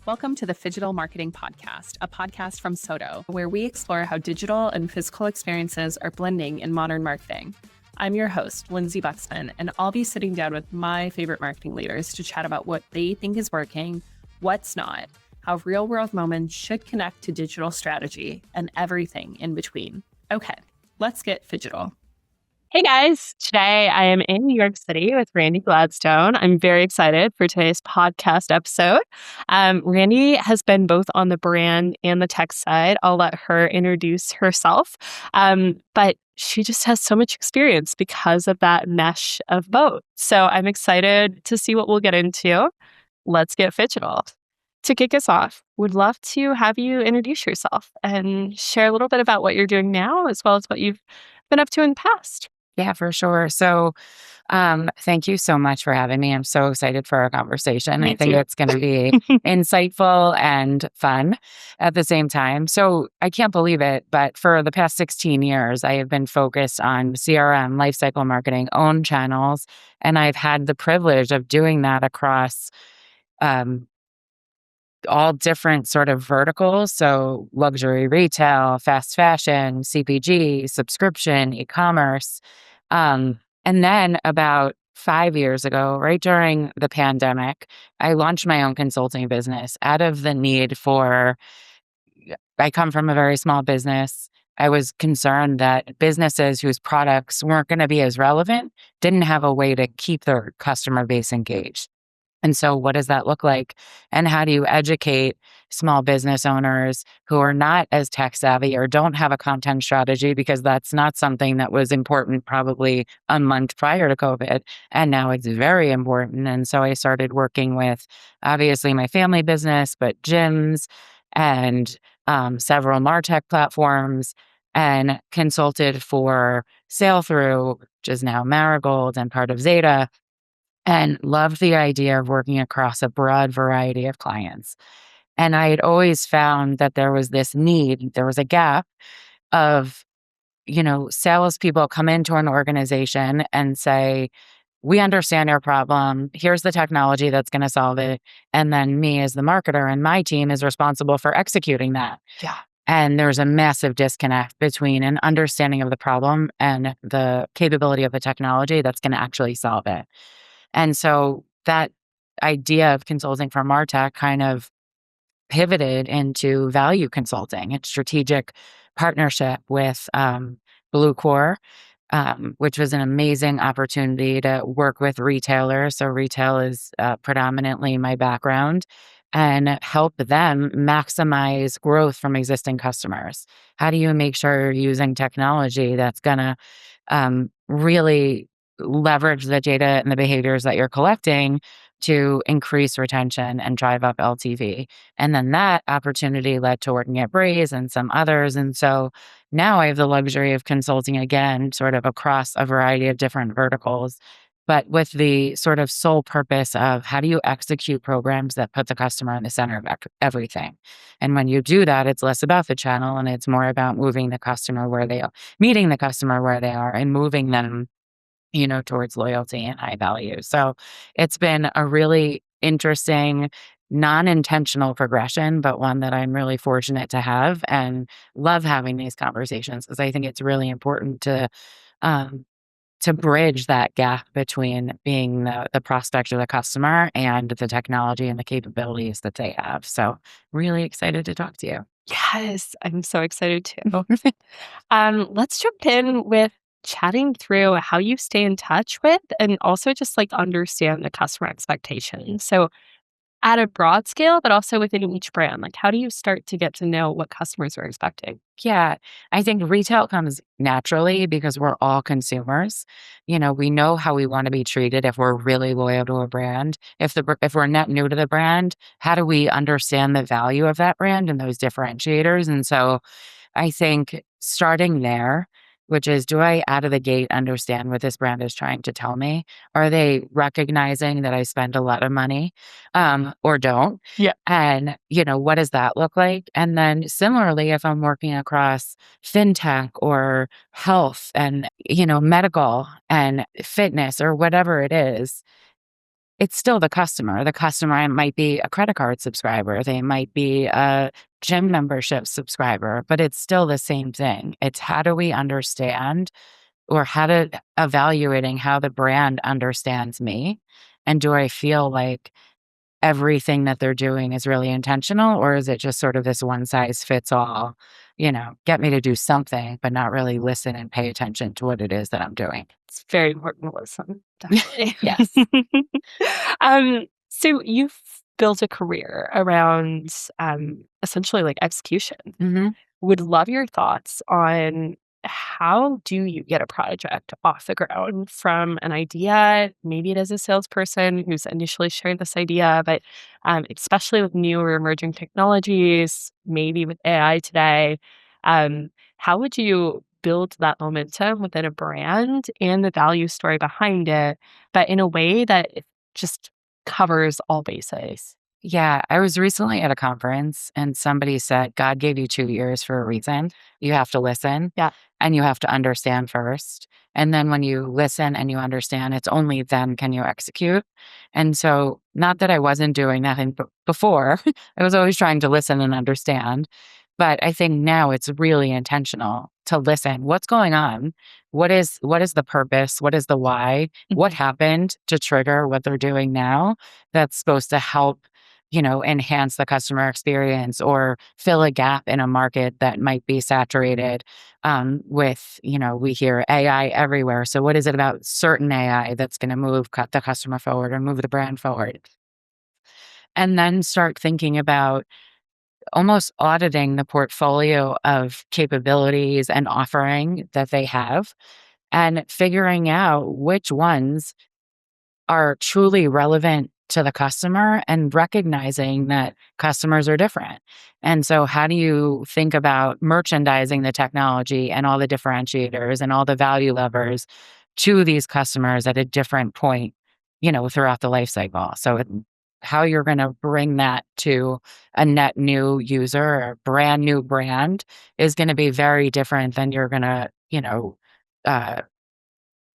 Welcome to the Phygital Marketing Podcast, a podcast from Sotto, where we explore how digital and physical experiences are blending in modern marketing. I'm your host, Lindsey Buxman, and I'll be sitting down with my favorite marketing leaders to chat about what they think is working, what's not, how real-world moments should connect to digital strategy, and everything in between. Okay, let's get Phygital. Hey guys, today I am in New York City with Randi Gladstone. I'm very excited for today's podcast episode. Randi has been both on the brand and the tech side. I'll let her introduce herself, but she just has so much experience because of that mesh of both. So I'm excited to see what we'll get into. Let's get Phygital. To kick us off, would love to have you introduce yourself and share a little bit about what you're doing now, as well as what you've been up to in the past. Yeah, for sure. So, thank you so much for having me. I'm so excited for our conversation. Me I think too. it's going to be insightful and fun at the same time. So, I can't believe it, but for the past 16 years, I have been focused on CRM, lifecycle marketing, own channels, and I've had the privilege of doing that across all different sort of verticals. So, luxury retail, fast fashion, CPG, subscription, e-commerce. And then about 5 years ago, right during the pandemic, I launched my own consulting business out of the need for, I come from a very small business. I was concerned that businesses whose products weren't going to be as relevant didn't have a way to keep their customer base engaged. And so what does that look like? And how do you educate small business owners who are not as tech savvy or don't have a content strategy? Because that's not something that was important probably a month prior to COVID. And now it's very important. And so I started working with obviously my family business, but gyms and several MarTech platforms, and consulted for Sail Through, which is now Marigold and part of Zeta, and loved the idea of working across a broad variety of clients. And I had always found that there was this need, there was a gap of, salespeople come into an organization and say, we understand your problem. Here's the technology that's going to solve it. And then me as the marketer and my team is responsible for executing that. Yeah. And there's a massive disconnect between an understanding of the problem and the capability of the technology that's going to actually solve it. And so that idea of consulting for MarTech kind of pivoted into value consulting and strategic partnership with Bluecore, which was an amazing opportunity to work with retailers. So retail is predominantly my background, and help them maximize growth from existing customers. How do you make sure you're using technology that's going to really leverage the data and the behaviors that you're collecting to increase retention and drive up LTV? And then that opportunity led to working at Braze and some others. And so now I have the luxury of consulting again, sort of across a variety of different verticals, but with the sort of sole purpose of how do you execute programs that put the customer in the center of everything. And when you do that, it's less about the channel and it's more about moving the customer where they are, meeting the customer where they are, and moving them towards loyalty and high value. So it's been a really interesting, non-intentional progression, but one that I'm really fortunate to have and love having these conversations, because I think it's really important to bridge that gap between being the prospect or the customer and the technology and the capabilities that they have. So really excited to talk to you. Yes, I'm so excited too. Let's jump in with chatting through how you stay in touch with and also just understand the customer expectations. So at a broad scale, but also within each brand, how do you start to get to know what customers are expecting? Yeah, I think retail comes naturally because we're all consumers. We know how we want to be treated if we're really loyal to a brand. If we're net new to the brand, how do we understand the value of that brand and those differentiators? And so I think starting there, which is, do I out of the gate understand what this brand is trying to tell me? Are they recognizing that I spend a lot of money or don't? Yeah. And, what does that look like? And then similarly, if I'm working across fintech or health and, medical and fitness or whatever it is, it's still the customer. The customer might be a credit card subscriber. They might be a gym membership subscriber, but it's still the same thing. It's how do we understand or how to evaluating how the brand understands me? And do I feel like everything that they're doing is really intentional, or is it just sort of this one size fits all, get me to do something, but not really listen and pay attention to what it is that I'm doing? It's very important to listen, definitely. Yes. So you've built a career around essentially like execution. Mm-hmm. Would love your thoughts on how do you get a project off the ground from an idea? Maybe it is a salesperson who's initially shared this idea, but especially with new or emerging technologies, maybe with AI today, how would you build that momentum within a brand and the value story behind it, but in a way that it just covers all bases? Yeah, I was recently at a conference and somebody said, God gave you 2 years for a reason. You have to listen. Yeah. And you have to understand first. And then when you listen and you understand, it's only then can you execute. And so, not that I wasn't doing that before, I was always trying to listen and understand. But I think now it's really intentional to listen. What's going on? What is the purpose? What is the why? What happened to trigger what they're doing now that's supposed to help enhance the customer experience or fill a gap in a market that might be saturated with, we hear AI everywhere. So what is it about certain AI that's going to cut the customer forward or move the brand forward? And then start thinking about almost auditing the portfolio of capabilities and offering that they have and figuring out which ones are truly relevant to the customer and recognizing that customers are different. And so how do you think about merchandising the technology and all the differentiators and all the value levers to these customers at a different point, throughout the life cycle? So how you're going to bring that to a net new user or brand new brand is going to be very different than you're going to,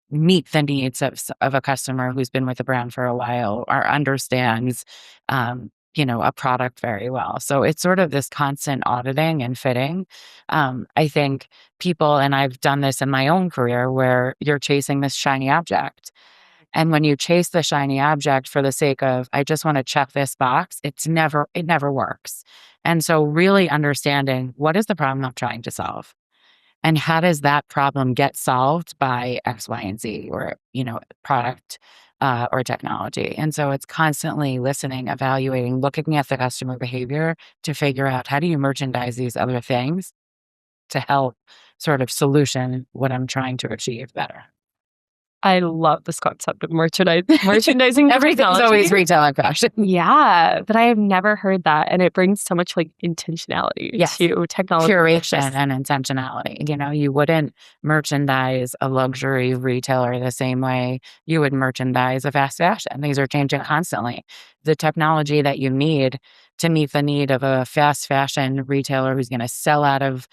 meet the needs of a customer who's been with the brand for a while or understands, a product very well. So it's sort of this constant auditing and fitting. I think people, and I've done this in my own career, where you're chasing this shiny object. And when you chase the shiny object for the sake of, I just want to check this box, it never works. And so really understanding what is the problem I'm trying to solve? And how does that problem get solved by X, Y, and Z, or, product or technology? And so it's constantly listening, evaluating, looking at the customer behavior to figure out how do you merchandise these other things to help sort of solution what I'm trying to achieve better. I love this concept of merchandising. Everything's always retail and fashion. Yeah, but I have never heard that. And it brings so much like intentionality to technology. Curation and intentionality. You wouldn't merchandise a luxury retailer the same way you would merchandise a fast fashion. These are changing constantly. The technology that you need to meet the need of a fast fashion retailer who's going to sell out of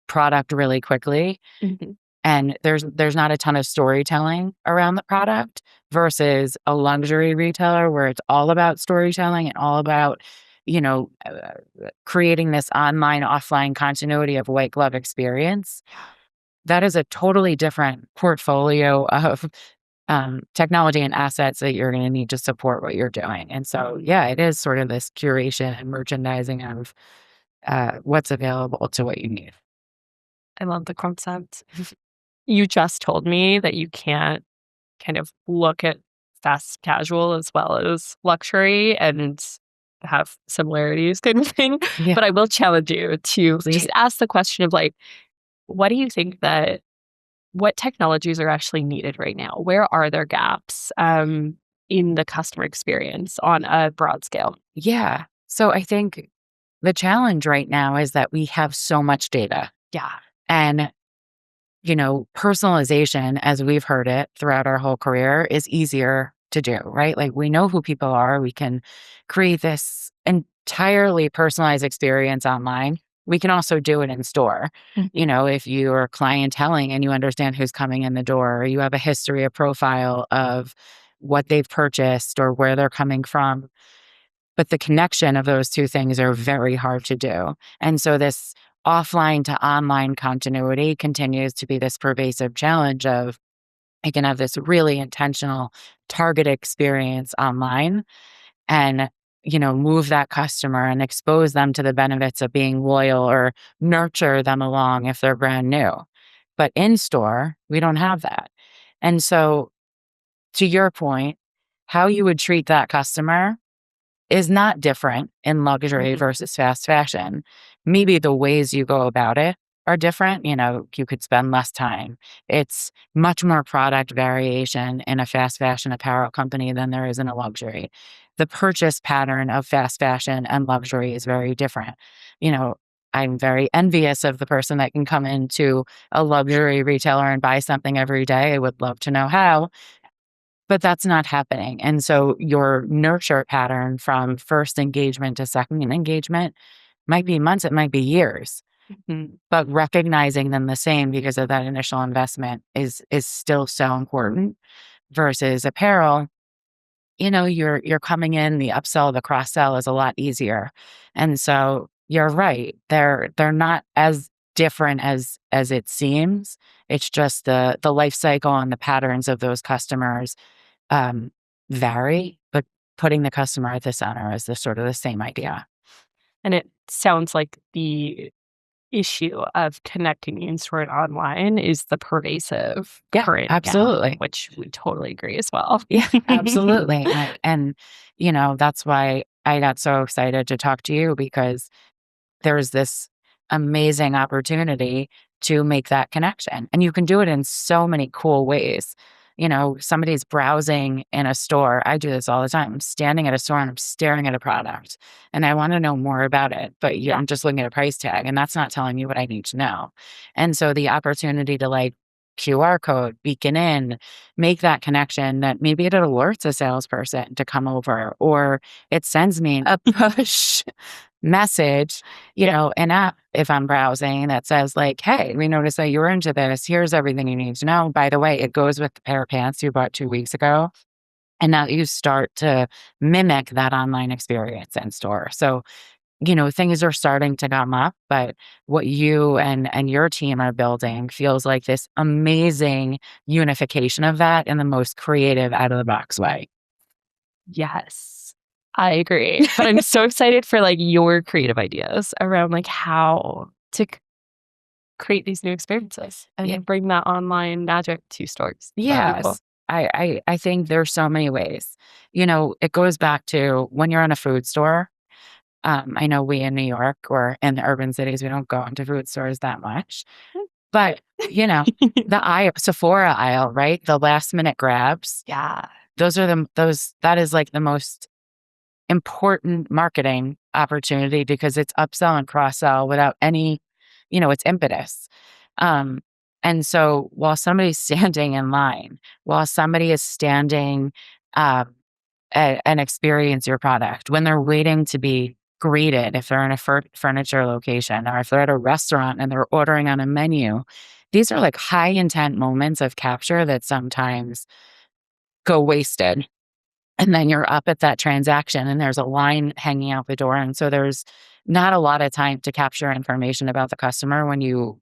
product really quickly. Mm-hmm. And there's not a ton of storytelling around the product versus a luxury retailer where it's all about storytelling and all about, creating this online, offline continuity of white glove experience. That is a totally different portfolio of technology and assets that you're going to need to support what you're doing. And so, it is sort of this curation and merchandising of what's available to what you need. I love the concept. You just told me that you can't kind of look at fast casual as well as luxury and have similarities kind of thing. Yeah. But I will challenge you to just ask the question of like, what do you think what technologies are actually needed right now? Where are there gaps in the customer experience on a broad scale? Yeah. So I think the challenge right now is that we have so much data. Yeah. And personalization, as we've heard it throughout our whole career, is easier to do, right? Like we know who people are. We can create this entirely personalized experience online. We can also do it in store. Mm-hmm. If you're clienteling and you understand who's coming in the door, or you have a history, a profile of what they've purchased or where they're coming from. But the connection of those two things are very hard to do. And so this offline to online continuity continues to be this pervasive challenge of I can have this really intentional target experience online and move that customer and expose them to the benefits of being loyal or nurture them along if they're brand new. But in store, we don't have that. And so to your point, how you would treat that customer is not different in luxury versus fast fashion. Maybe the ways you go about it are different. You could spend less time. It's much more product variation in a fast fashion apparel company than there is in a luxury. The purchase pattern of fast fashion and luxury is very different. I'm very envious of the person that can come into a luxury retailer and buy something every day. I would love to know how. But that's not happening. And so your nurture pattern from first engagement to second engagement might be months, it might be years. But recognizing them the same because of that initial investment is still so important versus apparel. You're coming in, the upsell, the cross sell is a lot easier. And so you're right. They're not as different as it seems. It's just the life cycle and the patterns of those customers vary, but putting the customer at the center is the sort of the same idea. And it sounds like the issue of connecting in-store and online is the pervasive current absolutely gap, which we totally agree as well. Yeah, absolutely. And that's why I got so excited to talk to you, because there's this amazing opportunity to make that connection. And you can do it in so many cool ways. Somebody's browsing in a store. I do this all the time. I'm standing at a store and I'm staring at a product and I want to know more about it, but I'm just looking at a price tag and that's not telling me what I need to know. And so the opportunity to QR code, beacon in, make that connection that maybe it alerts a salesperson to come over, or it sends me a push message, an app if I'm browsing that says hey, we noticed that you were into this. Here's everything you need to know. By the way, it goes with the pair of pants you bought 2 weeks ago. And now you start to mimic that online experience in store. So, things are starting to come up, but what you and your team are building feels like this amazing unification of that in the most creative, out of the box way. Yes, I agree. But I'm so excited for your creative ideas around how to create these new experiences and bring that online magic to stores. Yes. Cool. I think there's so many ways. It goes back to when you're in a food store. I know we in New York or in the urban cities, we don't go into food stores that much. But, the Sephora aisle, right? The last minute grabs. Yeah. That is the most important marketing opportunity because it's upsell and cross sell without any, it's impetus. And so while somebody's standing in line, while somebody is standing and experience your product, when they're waiting to be greeted, if they're in a furniture location or if they're at a restaurant and they're ordering on a menu, these are high intent moments of capture that sometimes go wasted. And then you're up at that transaction and there's a line hanging out the door. And so there's not a lot of time to capture information about the customer when you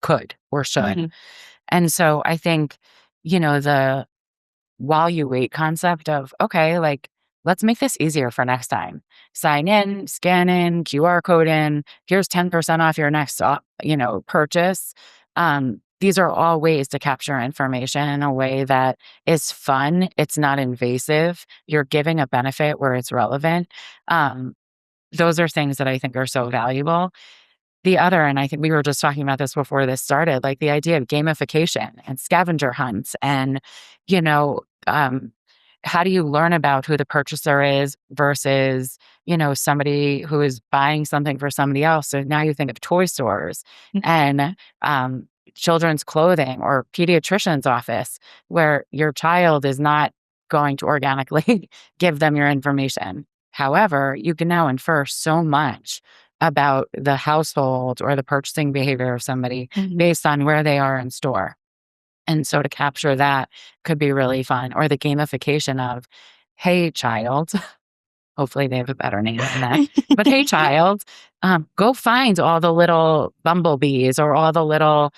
could or should. And so I think, the while you wait concept of, okay, let's make this easier for next time. Sign in, scan in, QR code in, here's 10% off your next, purchase. These are all ways to capture information in a way that is fun. It's not invasive. You're giving a benefit where it's relevant. Those are things that I think are so valuable. The other, and I think we were just talking about this before this started, the idea of gamification and scavenger hunts and, how do you learn about who the purchaser is versus, somebody who is buying something for somebody else. So now you think of toy stores and children's clothing or pediatrician's office where your child is not going to organically give them your information. However, you can now infer so much about the household or the purchasing behavior of somebody based on where they are in store. And so to capture that could be really fun. Or the gamification of, hey, child, hopefully they have a better name than that. But hey, child, go find all the little bumblebees or all the little,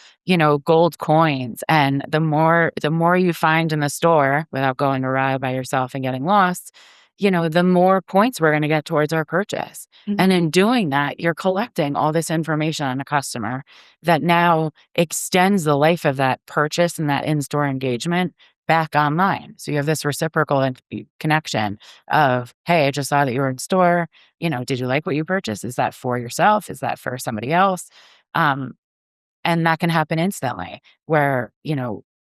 gold coins. And the more you find in the store without going to ride by yourself and getting lost, the more points we're going to get towards our purchase. Mhm. And in doing that, you're collecting all this information on a customer that now extends the life of that purchase and that in-store engagement back online. So you have this reciprocal connection of, hey, I just saw that you were in store. Did you like what you purchased? Is that for yourself? Is that for somebody else? And that can happen instantly where,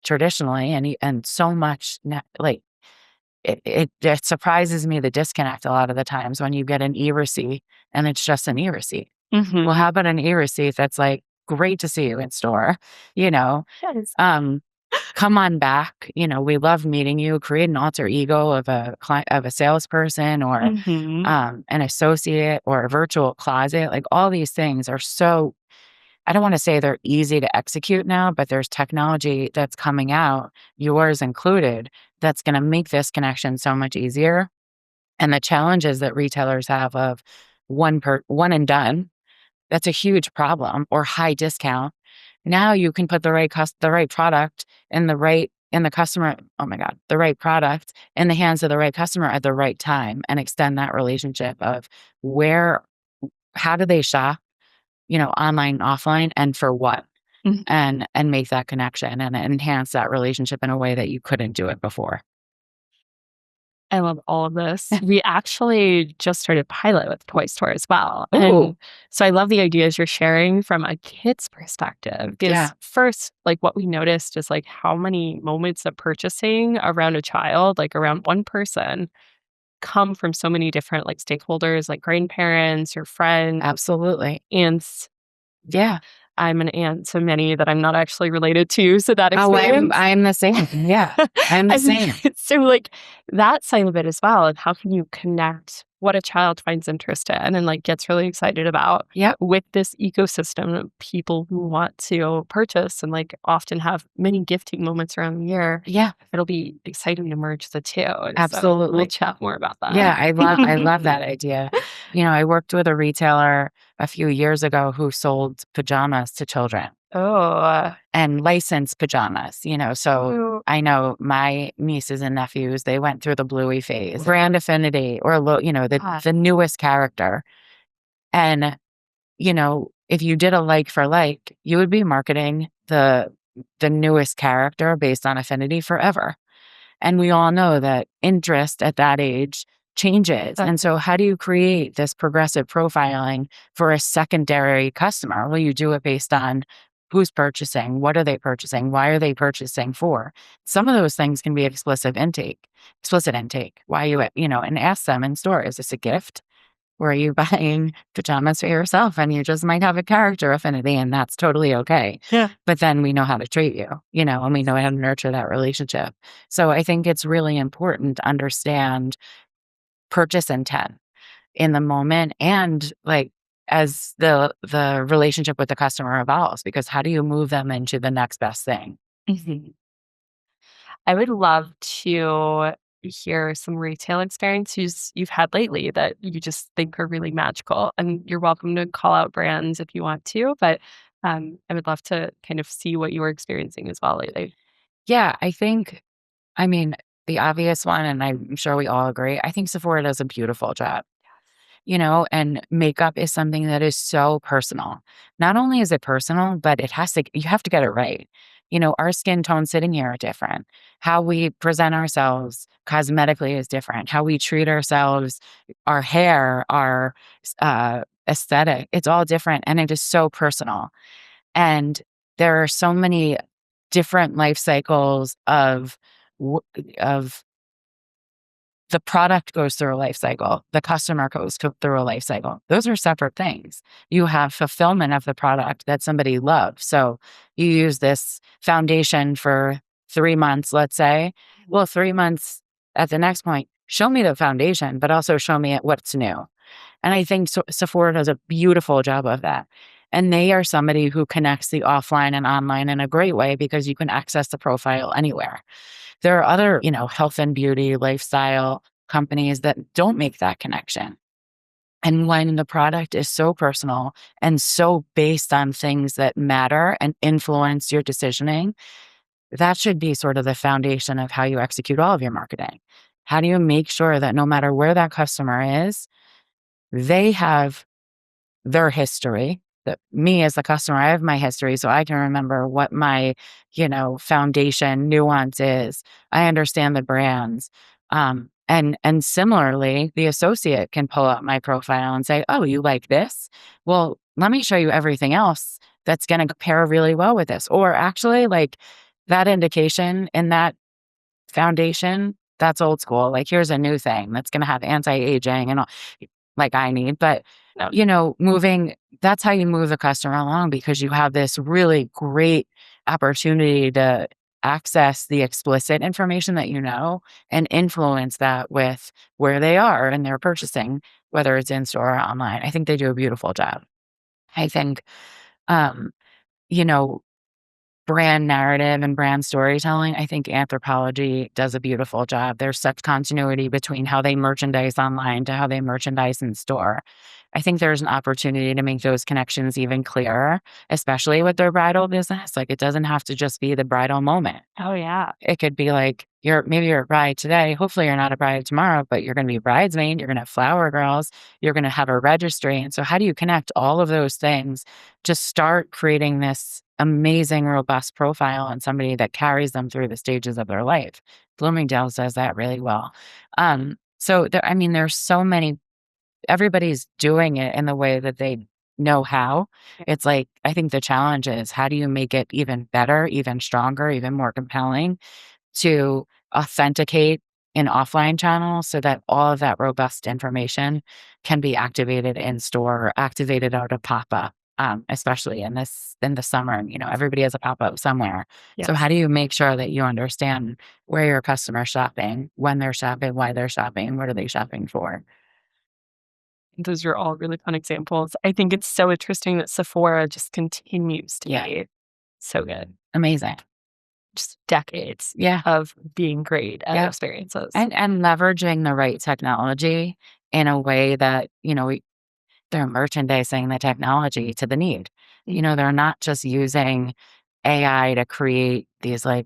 traditionally and so much it surprises me the disconnect a lot of the times when you get an e-receipt and it's just an e-receipt. Mhm. Well, how about an e-receipt that's like, great to see you in store, Yes. come on back. We love meeting you. Create an alter ego of a client, of a salesperson or Mhm. an associate or a virtual closet. Like all these things are so, I don't want to say they're easy to execute now, but there's technology that's coming out, yours included, that's going to make this connection so much easier. And the challenges that retailers have of one and done, that's a huge problem, or high discount. Now you can put the right product in the customer, oh my God, the right product in the hands of the right customer at the right time and extend that relationship of how do they shop, online, offline, and for what? Mhm. And make that connection and enhance that relationship in a way that you couldn't do it before. I love all of this. We actually just started pilot with Toy Store as well. Ooh. And so I love the ideas you're sharing from a kid's perspective. Because Yeah. first, like what we noticed is like how many moments of purchasing around a child, like around one person, come from so many different like stakeholders, like grandparents, your friends, Absolutely. aunts. Yeah. I'm an aunt to many that I'm not actually related to, so that Oh, experience. I'm the same. Yeah. I'm the same. So like that side of it as well, and how can you connect what a child finds interest in and like gets really excited about Yep. with this ecosystem of people who want to purchase and like often have many gifting moments around the year. Yeah. It'll be exciting to merge the two. And so Absolutely. we'll chat more about that. Yeah, I love that idea. I worked with a retailer a few years ago who sold pajamas to children Oh. and licensed pajamas, so Ooh. I know my nieces and nephews, they went through the Bluey phase, brand affinity, or the newest character. And, if you did a like for like, you would be marketing the newest character based on affinity forever. And we all know that interest at that age changes. And so how do you create this progressive profiling for a secondary customer? Well, you do it based on who's purchasing, what are they purchasing, why are they purchasing for? Some of those things can be explicit intake. Why and ask them in store, is this a gift? Or are you buying pajamas for yourself and you just might have a character affinity and that's totally okay. Yeah. But then we know how to treat you, and we know how to nurture that relationship. So I think it's really important to understand purchase intent in the moment and like as the relationship with the customer evolves, because how do you move them into the next best thing? Mhm. I would love to hear some retail experiences you've had lately that you just think are really magical. And you're welcome to call out brands if you want to, but I would love to kind of see what you were experiencing as well lately. Yeah, I mean, the obvious one, and I'm sure we all agree, I think Sephora does a beautiful job. And makeup is something that is so personal. Not only is it personal, but you have to get it right. Our skin tones sitting here are different. How we present ourselves cosmetically is different. How we treat ourselves, our hair, our aesthetic, it's all different. And it is so personal. And there are so many different life cycles of the product goes through a life cycle. The customer goes through a life cycle. Those are separate things. You have fulfillment of the product that somebody loves. So you use this foundation for 3 months, let's say. Well, 3 months at the next point, show me the foundation, but also show me what's new. And I think Sephora does a beautiful job of that. And they are somebody who connects the offline and online in a great way because you can access the profile anywhere. There are other, health and beauty, lifestyle companies that don't make that connection. And when the product is so personal and so based on things that matter and influence your decisioning, that should be sort of the foundation of how you execute all of your marketing. How do you make sure that no matter where that customer is, they have their history, that me as the customer, I have my history, so I can remember what my, foundation nuance is. I understand the brands. And similarly, the associate can pull up my profile and say, oh, you like this? Well, let me show you everything else that's going to pair really well with this. Or actually, like that indication in that foundation, that's old school. Like, here's a new thing that's going to have anti-aging and all, like I need. But, that's how you move the customer along, because you have this really great opportunity to access the explicit information that and influence that with where they are and their purchasing, whether it's in store or online. I think they do a beautiful job. I think, um, you know, brand narrative and brand storytelling, I think Anthropologie does a beautiful job. There's such continuity between how they merchandise online to how they merchandise in store. I think there's an opportunity to make those connections even clearer, especially with their bridal business. Like, it doesn't have to just be the bridal moment. Oh, yeah. It could be like, maybe you're a bride today. Hopefully you're not a bride tomorrow, but you're going to be a bridesmaid. You're going to have flower girls. You're going to have a registry. And so how do you connect all of those things? Just start creating this amazing, robust profile on somebody that carries them through the stages of their life. Bloomingdale's does that really well. There's so many, everybody's doing it in the way that they know how. It's like, I think the challenge is, how do you make it even better, even stronger, even more compelling to authenticate in offline channels so that all of that robust information can be activated in store or activated out of pop-up, especially in the summer. Everybody has a pop-up somewhere. Yes. So how do you make sure that you understand where your customer's shopping, when they're shopping, why they're shopping, what are they shopping for? Those are all really fun examples. I think it's so interesting that Sephora just continues to be so good. Amazing. Just decades Yeah. of being great at experiences. And leveraging the right technology in a way that, they're merchandising the technology to the need. They're not just using AI to create these like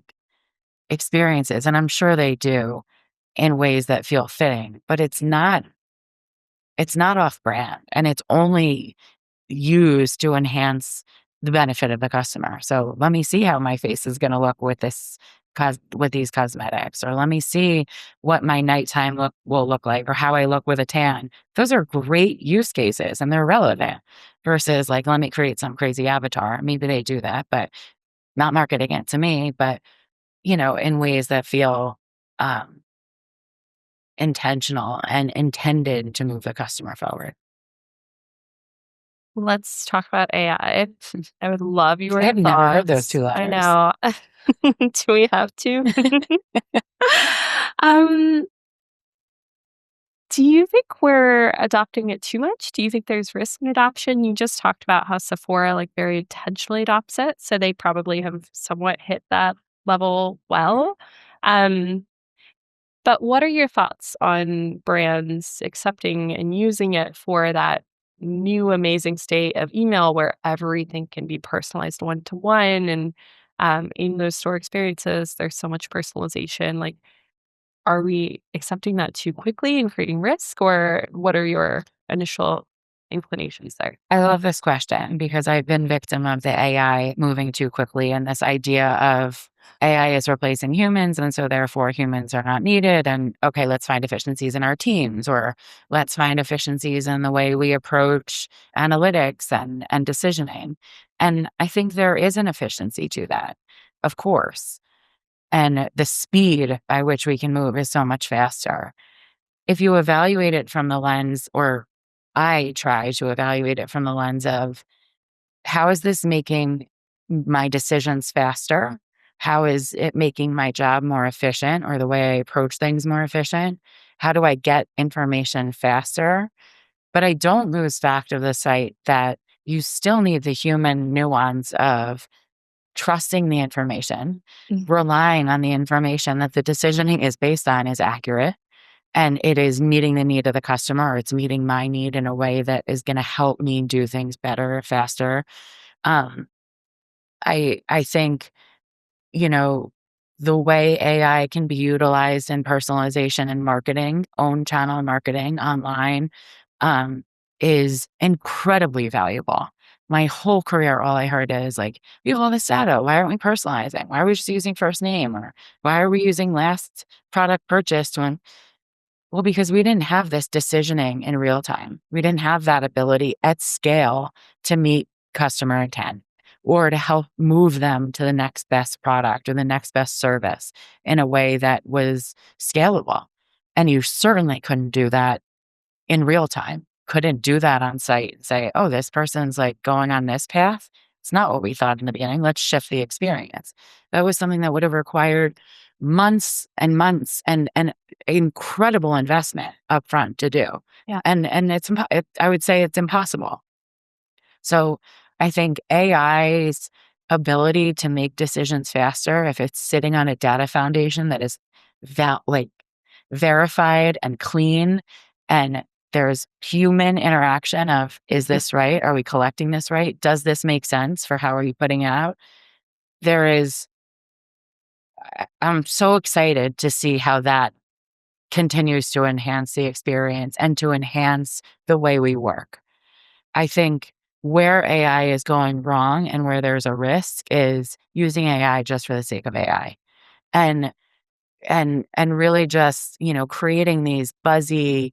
experiences, and I'm sure they do in ways that feel fitting, but it's not off brand, and it's only used to enhance the benefit of the customer. So let me see how my face is going to look with with these cosmetics, or let me see what my nighttime look will look like, or how I look with a tan. Those are great use cases and they're relevant versus like, let me create some crazy avatar. Maybe they do that, but not marketing it to me, but in ways that feel intentional and intended to move the customer forward. Let's talk about AI. I would love your I've thoughts. never heard those two letters. I know. Do we have to? Do you think we're adopting it too much? Do you think there's risk in adoption? You just talked about how Sephora very intentionally adopts it, so they probably have somewhat hit that level well. But what are your thoughts on brands accepting and using it for that new amazing state of email where everything can be personalized one-to-one? And in those store experiences, there's so much personalization. Like, are we accepting that too quickly and creating risk, or what are your initial inclinations there? I love this question because I've been victim of the AI moving too quickly, and this idea of AI is replacing humans, and so therefore humans are not needed. And okay, let's find efficiencies in our teams, or let's find efficiencies in the way we approach analytics and decisioning. And I think there is an efficiency to that, of course. And the speed by which we can move is so much faster. If you evaluate it from the lens, or I try to evaluate it from the lens of, how is this making my decisions faster? How is it making my job more efficient, or the way I approach things more efficient? How do I get information faster? But I don't lose fact of the sight that you still need the human nuance of trusting the information, relying on the information that the decisioning is based on is accurate, and it is meeting the need of the customer, or it's meeting my need in a way that is going to help me do things better, faster. Um, I think, you know, the way AI can be utilized in personalization and marketing, own channel marketing online, um, is incredibly valuable. My whole career, all I heard is like, we have all this data. Why aren't we personalizing? Why are we just using first name? Or why are we using last product purchased when, well, because we didn't have this decisioning in real time. We didn't have that ability at scale to meet customer intent or to help move them to the next best product or the next best service in a way that was scalable. And you certainly couldn't do that in real time. Couldn't do that on site and say, oh, this person's like going on this path. It's not what we thought in the beginning. Let's shift the experience. That was something that would have required months and months and incredible investment upfront to do. Yeah. And I would say it's impossible. So I think AI's ability to make decisions faster, if it's sitting on a data foundation that is verified and clean, and there's human interaction of, is this right? Are we collecting this right? Does this make sense for how are you putting it out? I'm so excited to see how that continues to enhance the experience and to enhance the way we work. I think where AI is going wrong and where there's a risk is using AI just for the sake of AI. And really just, creating these buzzy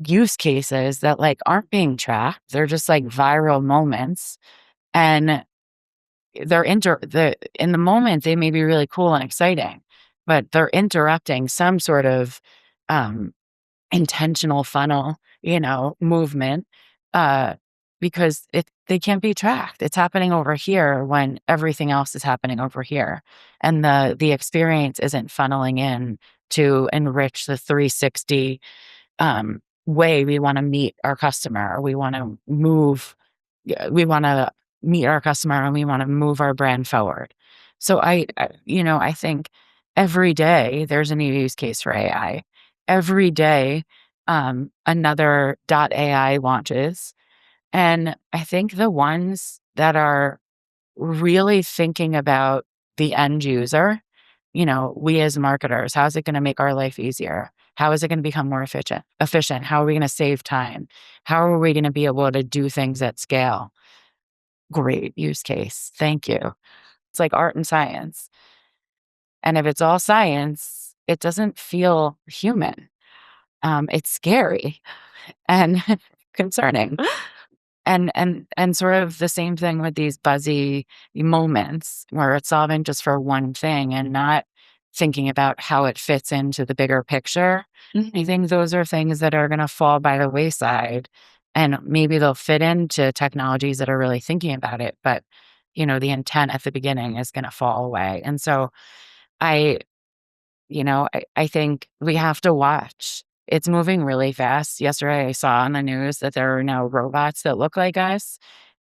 use cases that like aren't being tracked. They're just like viral moments, and they're in the moment they may be really cool and exciting, but they're interrupting some sort of intentional funnel, movement, because they can't be tracked. It's happening over here when everything else is happening over here, and the experience isn't funneling in to enrich the 360 way we want to meet our customer. We want to meet our customer, and we want to move our brand forward. So I think every day there's a new use case for AI. Every day, another .ai launches. And I think the ones that are really thinking about the end user, we as marketers, how is it going to make our life easier? How is it going to become more efficient? How are we going to save time? How are we going to be able to do things at scale? Great use case. Thank you. It's like art and science. And if it's all science, it doesn't feel human. It's scary and concerning. And sort of the same thing with these buzzy moments where it's solving just for one thing and not thinking about how it fits into the bigger picture. I think those are things that are going to fall by the wayside, and maybe they'll fit into technologies that are really thinking about it. But, the intent at the beginning is going to fall away. And so I think we have to watch. It's moving really fast. Yesterday, I saw on the news that there are now robots that look like us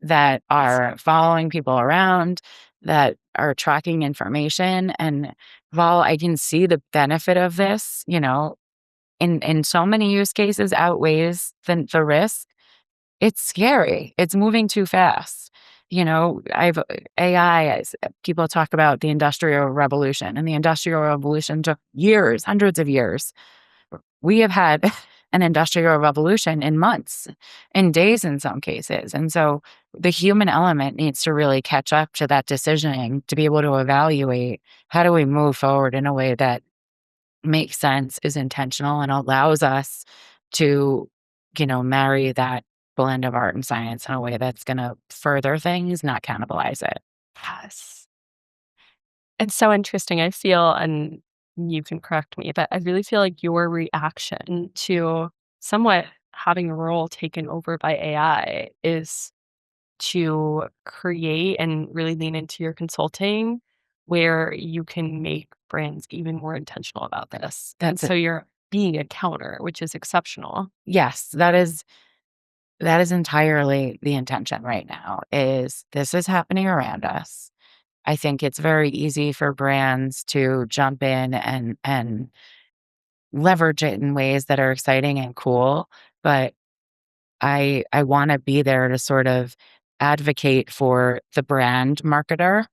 that are following people around, that are tracking information. And while I can see the benefit of this, in so many use cases outweighs the risk, it's scary. It's moving too fast. I've AI, people talk about the Industrial Revolution, and the Industrial Revolution took years, hundreds of years. We have had an Industrial Revolution in months, in days in some cases. And so the human element needs to really catch up to that decisioning to be able to evaluate how do we move forward in a way that makes sense, is intentional, and allows us to, marry that blend of art and science in a way that's going to further things, not cannibalize it. Yes. It's so interesting. I feel, and you can correct me, but I really feel like your reaction to somewhat having a role taken over by AI is to create and really lean into your consulting where you can make brands even more intentional about this. That's so you're being a counter, which is exceptional. Yes, that is That is entirely the intention right now, is this is happening around us. I think it's very easy for brands to jump in and leverage it in ways that are exciting and cool, but I wanna be there to sort of advocate for the brand marketer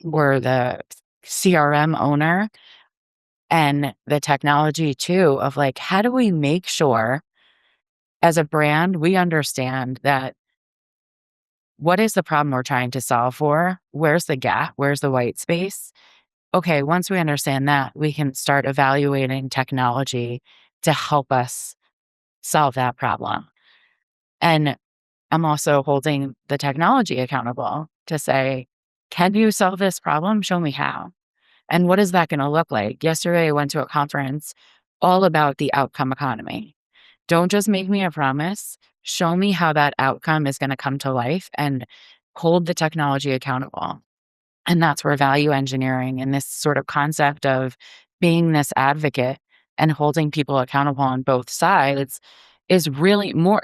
or the CRM owner and the technology too of like, how do we make sure as a brand, we understand that what is the problem we're trying to solve for? Where's the gap? Where's the white space? Okay, once we understand that, we can start evaluating technology to help us solve that problem. And I'm also holding the technology accountable to say, can you solve this problem? Show me how. And what is that going to look like? Yesterday, I went to a conference all about the outcome economy. Don't just make me a promise. Show me how that outcome is going to come to life and hold the technology accountable. And that's where value engineering and this sort of concept of being this advocate and holding people accountable on both sides is more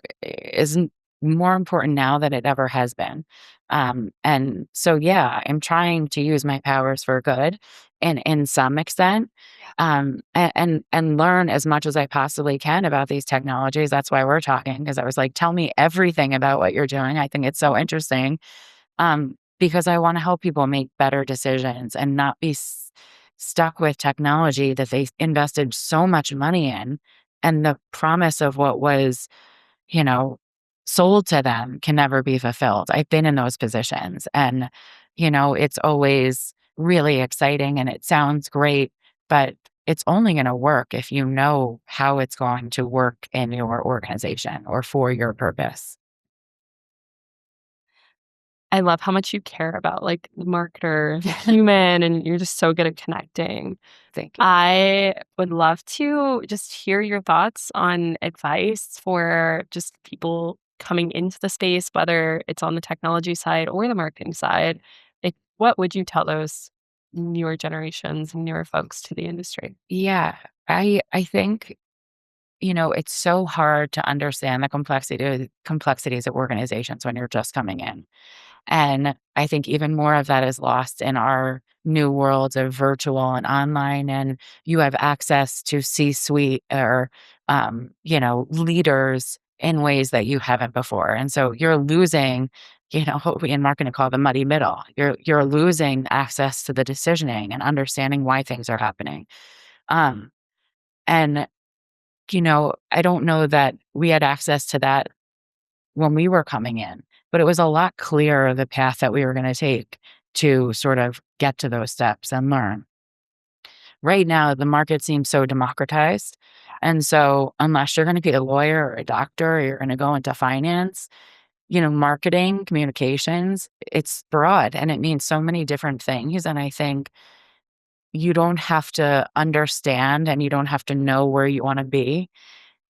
important now than it ever has been. And so, yeah, I'm trying to use my powers for good and in some extent, and learn as much as I possibly can about these technologies. That's why we're talking, because I was like, tell me everything about what you're doing. I think it's so interesting. Because I want to help people make better decisions and not be stuck with technology that they invested so much money in. And the promise of what was, you know, sold to them can never be fulfilled. I've been in those positions and, it's always really exciting and it sounds great, but it's only going to work if you know how it's going to work in your organization or for your purpose. I love how much you care about like the marketer, the human, and you're just so good at connecting. Thank you. I would love to just hear your thoughts on advice for just people coming into the space, whether it's on the technology side or the marketing side. Like, what would you tell those newer generations and newer folks to the industry? Yeah, I think, it's so hard to understand the complexities of organizations when you're just coming in. And I think even more of that is lost in our new worlds of virtual and online. And you have access to C-suite or, leaders in ways that you haven't before. And so you're losing, what we in marketing call the muddy middle. You're losing access to the decisioning and understanding why things are happening. Um, and, I don't know that we had access to that when we were coming in, but it was a lot clearer the path that we were going to take to sort of get to those steps and learn. Right now, the market seems so democratized. And so, unless you're going to be a lawyer or a doctor or you're going to go into finance, marketing, communications, it's broad and it means so many different things. And I think you don't have to understand and you don't have to know where you want to be.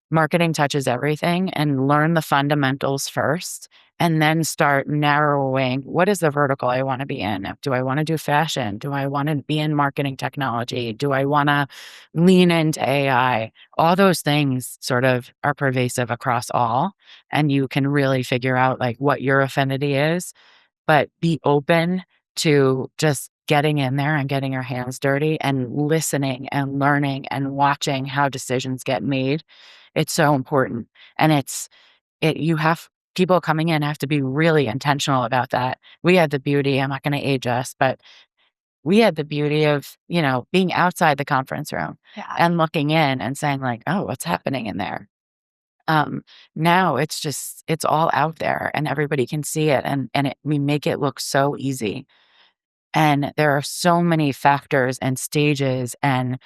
Marketing touches everything and learn the fundamentals first and then start narrowing what is the vertical I want to be in? Do I want to do fashion? Do I want to be in marketing technology? Do I want to lean into AI? All those things sort of are pervasive across all. And you can really figure out like what your affinity is, but be open to just getting in there and getting your hands dirty and listening and learning and watching how decisions get made. It's so important. And you have people coming in have to be really intentional about that. We had the beauty, I'm not going to age us, but we had the beauty of, being outside the conference room and looking in and saying like, oh, what's happening in there? Now it's all out there and everybody can see it and we make it look so easy. And there are so many factors and stages and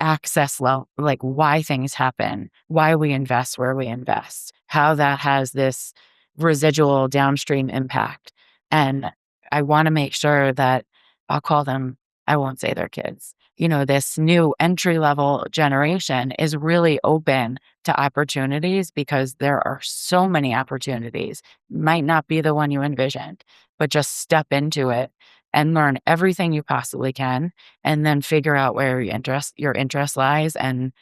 access level, like why things happen, why we invest where we invest, how that has this residual downstream impact. And I want to make sure that I'll call them, I won't say they're kids. This new entry level generation is really open to opportunities because there are so many opportunities. Might not be the one you envisioned, but just step into it and learn everything you possibly can and then figure out where your interest lies and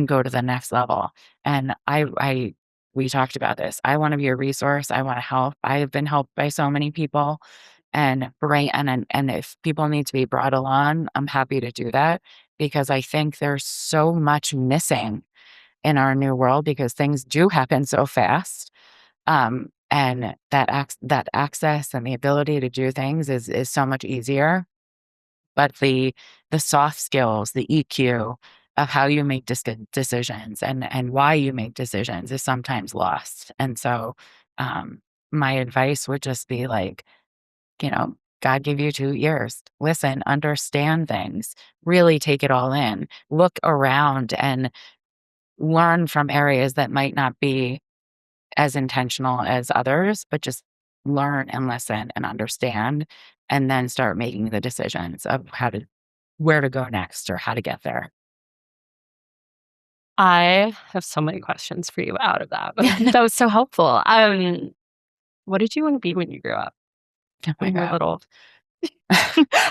go to the next level. And I we talked about this. I want to be a resource. I want to help. I have been helped by so many people, and if people need to be brought along, I'm happy to do that, because I think there's so much missing in our new world because things do happen so fast. And that access and the ability to do things is so much easier. But the soft skills, the EQ of how you make decisions and why you make decisions is sometimes lost. And so, my advice would just be like, God gave you 2 ears. Listen, understand things, really take it all in, look around and learn from areas that might not be as intentional as others, but just learn and listen and understand, and then start making the decisions of where to go next or how to get there. I have so many questions for you out of that, but that was so helpful. What did you want to be when you grew up? Oh my When you were God. little?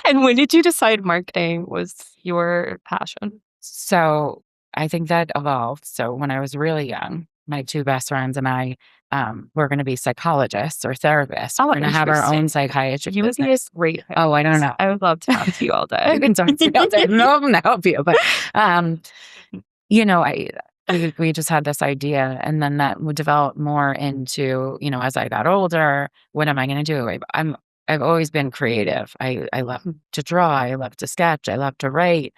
And when did you decide marketing was your passion? So I think that evolved. So when I was really young, my 2 best friends and I were going to be psychologists or therapists. Oh, We're going to have our interesting. own psychiatrist You would be a business. great Oh, I don't know. I would love to talk to you all day. You can talk to me all day. No, I'm going to help you. But, we just had this idea, and then that would develop more into, as I got older, what am I going to do? I've always been creative. I love to draw. I love to sketch. I love to write.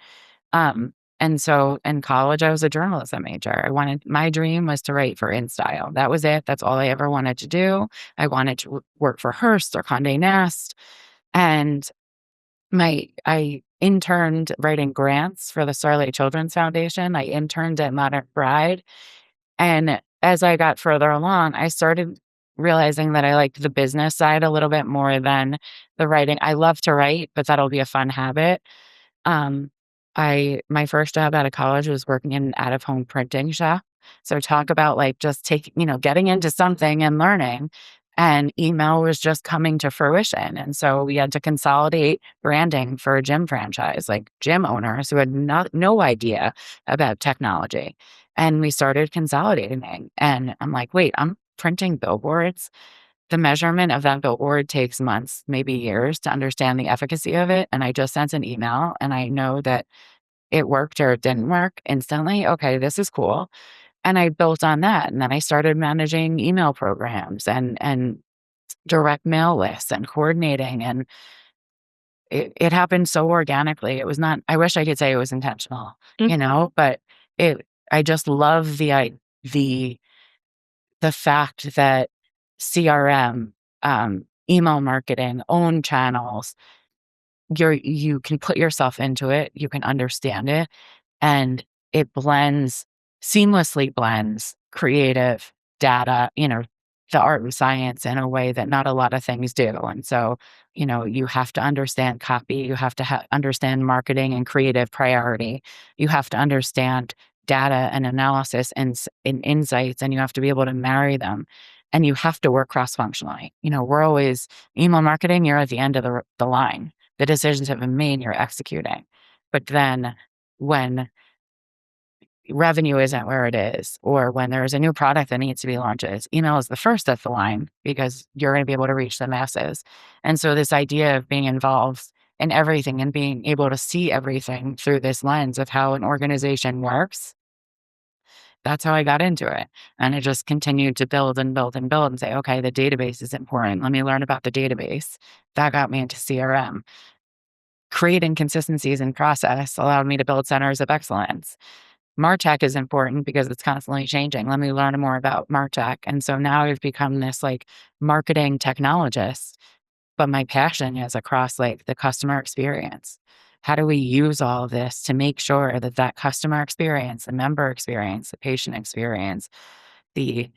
And so in college, I was a journalism major. My dream was to write for InStyle. That was it. That's all I ever wanted to do. I wanted to work for Hearst or Condé Nast. And I interned writing grants for the Starlight Children's Foundation. I interned at Modern Bride. And as I got further along, I started realizing that I liked the business side a little bit more than the writing. I love to write, but that'll be a fun habit. My first job out of college was working in an out-of-home printing shop. So talk about like just getting into something and learning. And email was just coming to fruition. And so we had to consolidate branding for a gym franchise, like gym owners who had no idea about technology. And we started consolidating. And I'm like, wait, I'm printing billboards. The measurement of that billboard takes months, maybe years, to understand the efficacy of it. And I just sent an email and I know that it worked or it didn't work instantly. Okay, this is cool. And I built on that. And then I started managing email programs and direct mail lists and coordinating. And it happened so organically. It was not, I wish I could say it was intentional, but I just love the fact that CRM, email marketing, own channels, you can put yourself into it, you can understand it, and it seamlessly blends creative data, the art and science in a way that not a lot of things do. And so, you have to understand copy, you have to understand marketing and creative priority, you have to understand data and analysis and insights, and you have to be able to marry them. And you have to work cross-functionally. We're always email marketing, you're at the end of the line. The decisions have been made, you're executing. But then when revenue isn't where it is, or when there's a new product that needs to be launched, email is the first at the line because you're going to be able to reach the masses. And so this idea of being involved in everything and being able to see everything through this lens of how an organization works, that's how I got into it. And it just continued to build and build and build and say, okay, the database is important. Let me learn about the database. That got me into CRM. Creating consistencies in process allowed me to build centers of excellence. MarTech is important because it's constantly changing. Let me learn more about MarTech. And so now I've become this like marketing technologist, but my passion is across like the customer experience. How do we use all of this to make sure that that customer experience, the member experience, the patient experience, the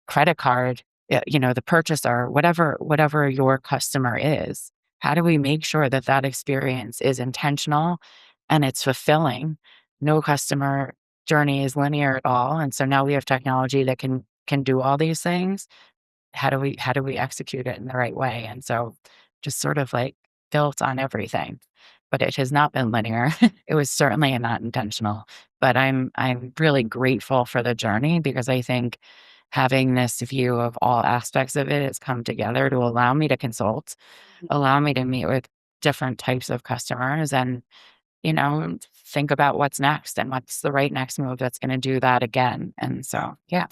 credit card, the purchaser, whatever your customer is, how do we make sure that that experience is intentional and it's fulfilling? No customer journey is linear at all. And so now we have technology that can do all these things. How do we execute it in the right way? And so just sort of like built on everything. But it has not been linear. It was certainly not intentional. But I'm really grateful for the journey because I think having this view of all aspects of it has come together to allow me to consult, allow me to meet with different types of customers and, think about what's next and what's the right next move that's going to do that again. And so, yeah.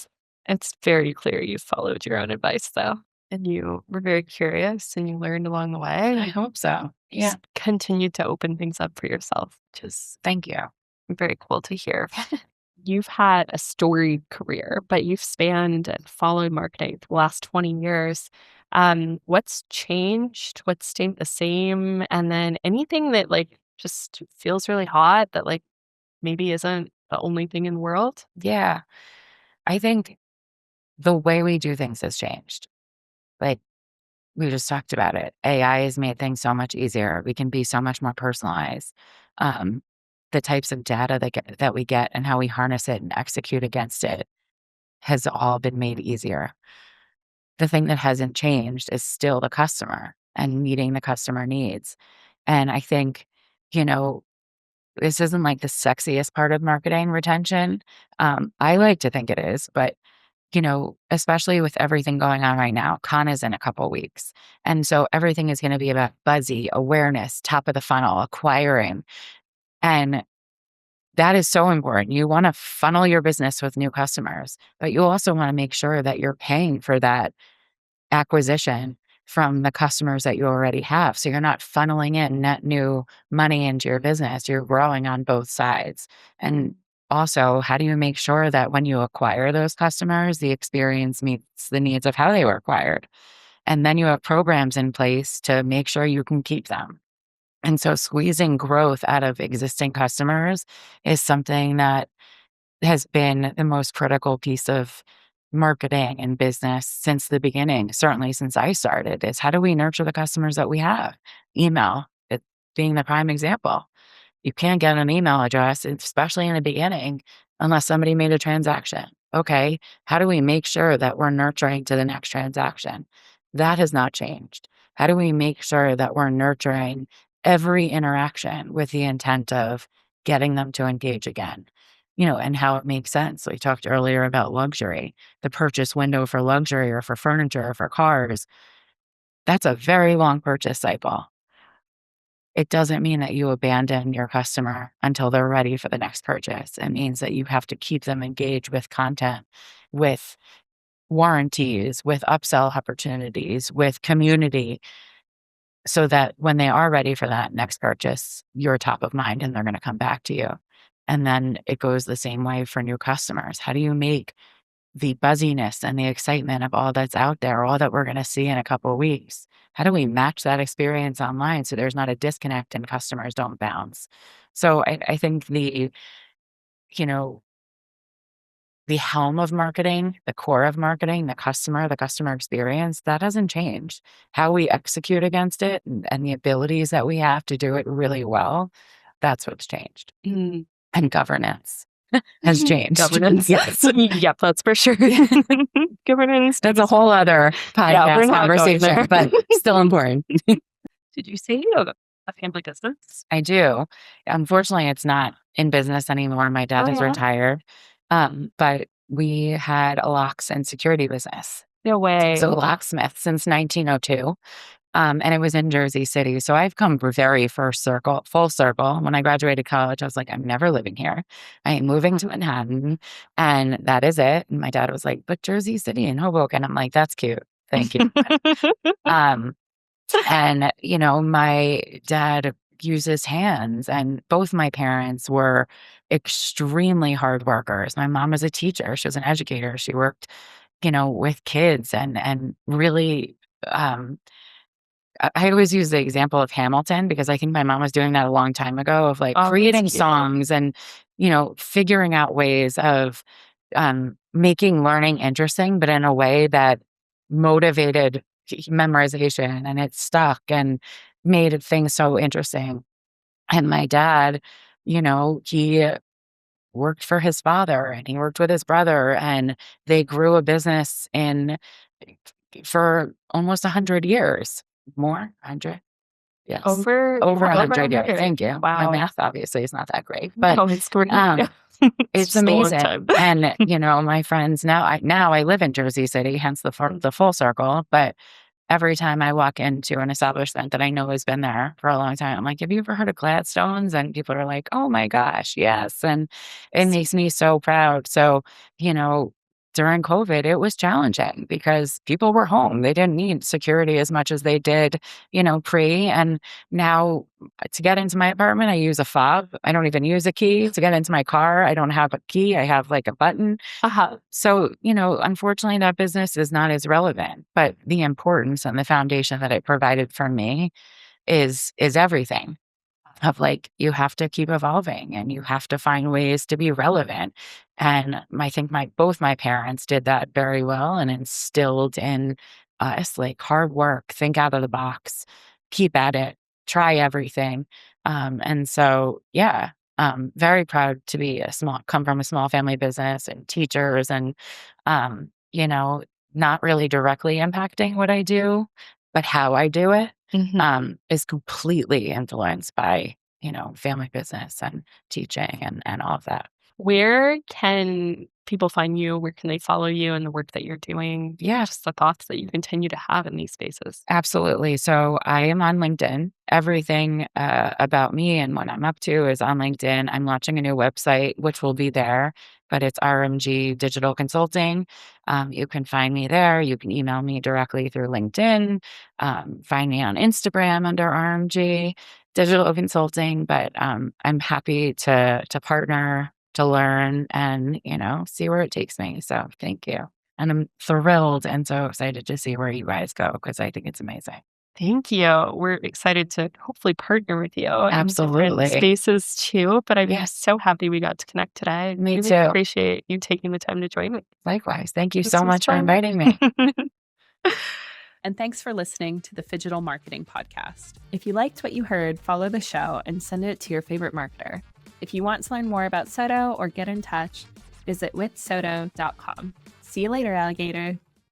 It's very clear you followed your own advice, though, and you were very curious and you learned along the way. I hope so. Yeah. Just continued to open things up for yourself, which is Thank you. very cool to hear. You've had a storied career, but you've spanned and followed marketing for the last 20 years. What's changed? What's stayed the same? And then anything that just feels really hot that maybe isn't the only thing in the world? Yeah. I think the way we do things has changed. Like we just talked about it. AI has made things so much easier. We can be so much more personalized. The types of data that we get and how we harness it and execute against it has all been made easier. The thing that hasn't changed is still the customer and meeting the customer needs. And I think, this isn't like the sexiest part of marketing retention. I like to think it is, but especially with everything going on right now, Con is in a couple weeks. And so everything is going to be about buzzy, awareness, top of the funnel, acquiring. And that is so important. You want to funnel your business with new customers, but you also want to make sure that you're paying for that acquisition from the customers that you already have. So you're not funneling in net new money into your business. You're growing on both sides. And also, how do you make sure that when you acquire those customers, the experience meets the needs of how they were acquired? And then you have programs in place to make sure you can keep them. And so squeezing growth out of existing customers is something that has been the most critical piece of marketing and business since the beginning, certainly since I started, is how do we nurture the customers that we have? Email, it being the prime example. You can't get an email address, especially in the beginning, unless somebody made a transaction. Okay, how do we make sure that we're nurturing to the next transaction? That has not changed. How do we make sure that we're nurturing every interaction with the intent of getting them to engage again? And how it makes sense. We talked earlier about luxury, the purchase window for luxury or for furniture or for cars. That's a very long purchase cycle. It doesn't mean that you abandon your customer until they're ready for the next purchase. It means that you have to keep them engaged with content, with warranties, with upsell opportunities, with community, so that when they are ready for that next purchase, you're top of mind and they're going to come back to you. And then it goes the same way for new customers. How do you make the buzziness and the excitement of all that's out there, all that we're going to see in a couple of weeks? How do we match that experience online so there's not a disconnect and customers don't bounce? So I think the helm of marketing, the core of marketing, the customer experience, that hasn't changed. How we execute against it and the abilities that we have to do it really well, that's what's changed. Mm. And governance has changed. Governance. Yes. Yep, that's for sure. Governance. That's a whole other podcast conversation, but still important. Did you say you have a family business? I do. Unfortunately, it's not in business anymore. My dad is retired. But we had a locks and security business. No way. So locksmith since 1902. And it was in Jersey City. So I've come very full circle. When I graduated college, I was like, I'm never living here. I am moving to Manhattan. And that is it. And my dad was like, but Jersey City and Hoboken. I'm like, that's cute. Thank you. And, my dad used his hands, and both my parents were extremely hard workers. My mom was a teacher. She was an educator. She worked, with kids and really, I always use the example of Hamilton because I think my mom was doing that a long time ago of creating songs and, figuring out ways of making learning interesting, but in a way that motivated memorization and it stuck and made things so interesting. And my dad, he worked for his father and he worked with his brother and they grew a business for almost 100 years. More? 100? Yes. Over 100 years. Thank you. Wow. My math obviously is not that great. But it's great. It's just a long amazing. time. And, my friends now I live in Jersey City, hence the full circle. But every time I walk into an establishment that I know has been there for a long time, I'm like, have you ever heard of Gladstones? And people are like, oh my gosh, yes. And it makes me so proud. So, you know, during COVID, it was challenging because people were home. They didn't need security as much as they did, pre. And now to get into my apartment, I use a fob. I don't even use a key. To get into my car, I don't have a key. I have like a button. So, unfortunately, that business is not as relevant, but the importance and the foundation that it provided for me is everything. Of like, you have to keep evolving and you have to find ways to be relevant. And I think both my parents did that very well and instilled in us like hard work, think out of the box, keep at it, try everything. And so, yeah, very proud to be come from a small family business and teachers and, not really directly impacting what I do, but how I do it is completely influenced by, family business and teaching and all of that. Where can people find you? Where can they follow you and the work that you're doing? Yeah. Just the thoughts that you continue to have in these spaces. Absolutely. So I am on LinkedIn. Everything about me and what I'm up to is on LinkedIn. I'm launching a new website, which will be there, but it's RMG Digital Consulting. You can find me there. You can email me directly through LinkedIn. Find me on Instagram under RMG Digital Consulting. But I'm happy to partner, to learn, and see where it takes me. So thank you. And I'm thrilled and so excited to see where you guys go because I think it's amazing. Thank you. We're excited to hopefully partner with you in Absolutely. different spaces too. But I'm Yes. so happy we got to connect today. Me really too. appreciate you taking the time to join me. Likewise. Thank you This so was much for fun. inviting me. And thanks for listening to the Phygital Marketing Podcast. If you liked what you heard, follow the show and send it to your favorite marketer. If you want to learn more about Sotto or get in touch, visit withsotto.com. See you later, alligator.